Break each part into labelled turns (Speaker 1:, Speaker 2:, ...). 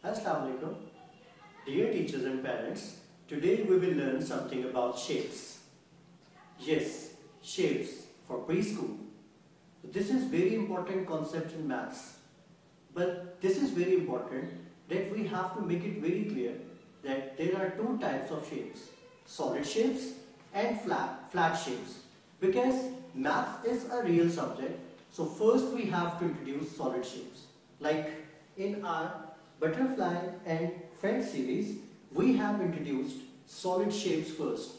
Speaker 1: Assalamu alaikum. Dear teachers and parents, today we will learn something about shapes. Yes, shapes for preschool. This is very important concept in maths. But this is very important that we have to make it very clear that there are two types of shapes, solid shapes and flat shapes. Because math is a real subject, so first we have to introduce solid shapes. Like in our butterfly and friend series, we have introduced solid shapes first.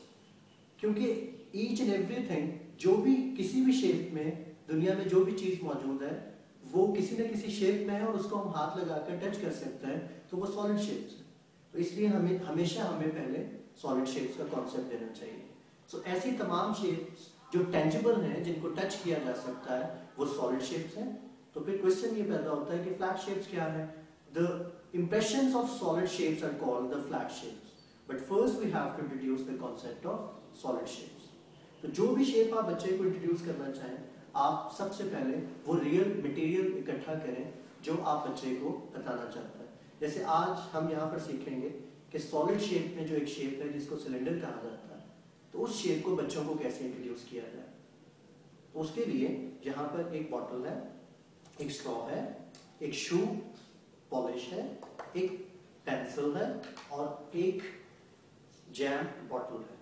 Speaker 1: क्योंकि each and everything, जो भी किसी भी shape में दुनिया में जो भी चीज़ मौजूद है वो किसी न किसी शेप में है और उसको हम हाथ लगाकर टच कर सकते हैं तो वो सॉलिड शेप्स है। तो इसलिए हमें पहले सॉलिड शेप्स का कॉन्सेप्ट देना चाहिए। सो ऐसी तमाम शेप्स जो टेंजिबल हैं जिनको टच किया जा सकता है वो सॉलिड शेप्स हैं। तो फिर क्वेश्चन ये पैदा होता है कि फ्लैट शेप्स क्या है। The impressions of solid shapes are called the flat shapes. But first we have to introduce the concept of solid shapes. तो जो भी शेप आप बच्चे को इंट्रोड्यूस करना चाहें, आप सबसे पहले वो रियल मटेरियल इकट्ठा करें जो आप बच्चे को बताना चाहते हैं। जैसे आज हम यहाँ पर सीखेंगे कि सॉलिड शेप में जो एक शेप है जिसको सिलेंडर कहा जाता है, तो उस शेप को बच्चों को कैसे इंट्रोड्यूस किया जाए। तो उसके लिए यहाँ पर एक बॉटल है, एक स्ट्रॉ है, एक शू पॉलिश है, एक पेंसिल है और एक जैम बॉटल है।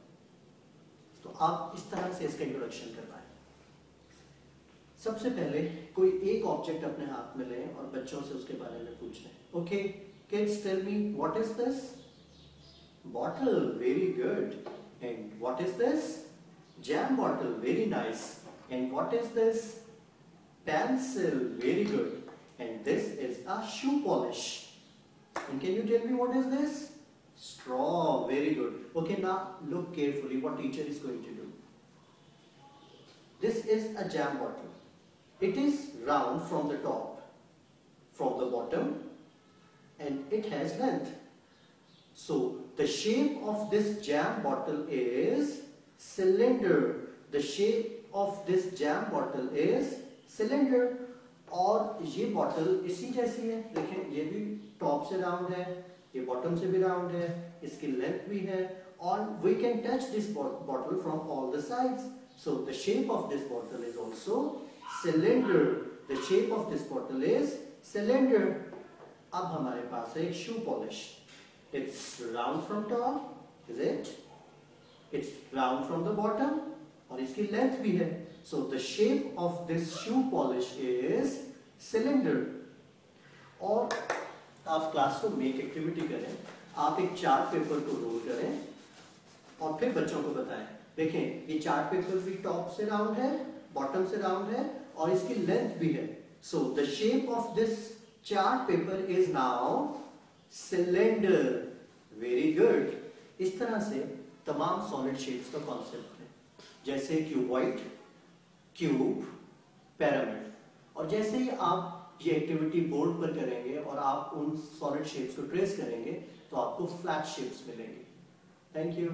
Speaker 1: तो आप इस तरह से इसका इंट्रोडक्शन करवाएं। सबसे पहले कोई एक ऑब्जेक्ट अपने हाथ में लें और बच्चों से उसके बारे में पूछें। Okay kids, tell me what is this? Bottle, very good. And what is this? Jam bottle, very nice. And what is this? Pencil, very good. And this is a shoe polish. And can you tell me what is this? Straw, very good. Okay, now look carefully what teacher is going to do. This is a jam bottle. It is round from the top, from the bottom, and it has length. So the shape of this jam bottle is cylinder. The shape of this jam bottle is cylinder. और ये bottle इसी जैसी है। देखें, ये भी top से round है, ये बॉटम से भी राउंड है, इसकी लेंथ भी है और we can touch this bottle from all the sides. So the shape of this bottle is also cylinder. The shape of this bottle is cylinder. अब हमारे पास है एक shoe polish. It's round from top, is it? It's round from the bottom और इसकी length भी है। So the shape of this shoe polish is cylinder. और आप क्लास को मेक एक्टिविटी करें, आप एक चार्ट पेपर को रोल करें और फिर बच्चों को बताएं। देखें, ये चार्ट पेपर भी टॉप से राउंड है, बॉटम से राउंड है और इसकी लेंथ भी है। So the shape of this chart paper is now cylinder. Very good. इस तरह से तमाम सॉलिड शेप्स का कॉन्सेप्ट है, जैसे क्यूबॉइड, क्यूब, पिरामिड। और जैसे ही आप ये एक्टिविटी बोर्ड पर करेंगे और आप उन सॉलिड शेप्स को ट्रेस करेंगे तो आपको फ्लैट शेप्स मिलेंगे। Thank you.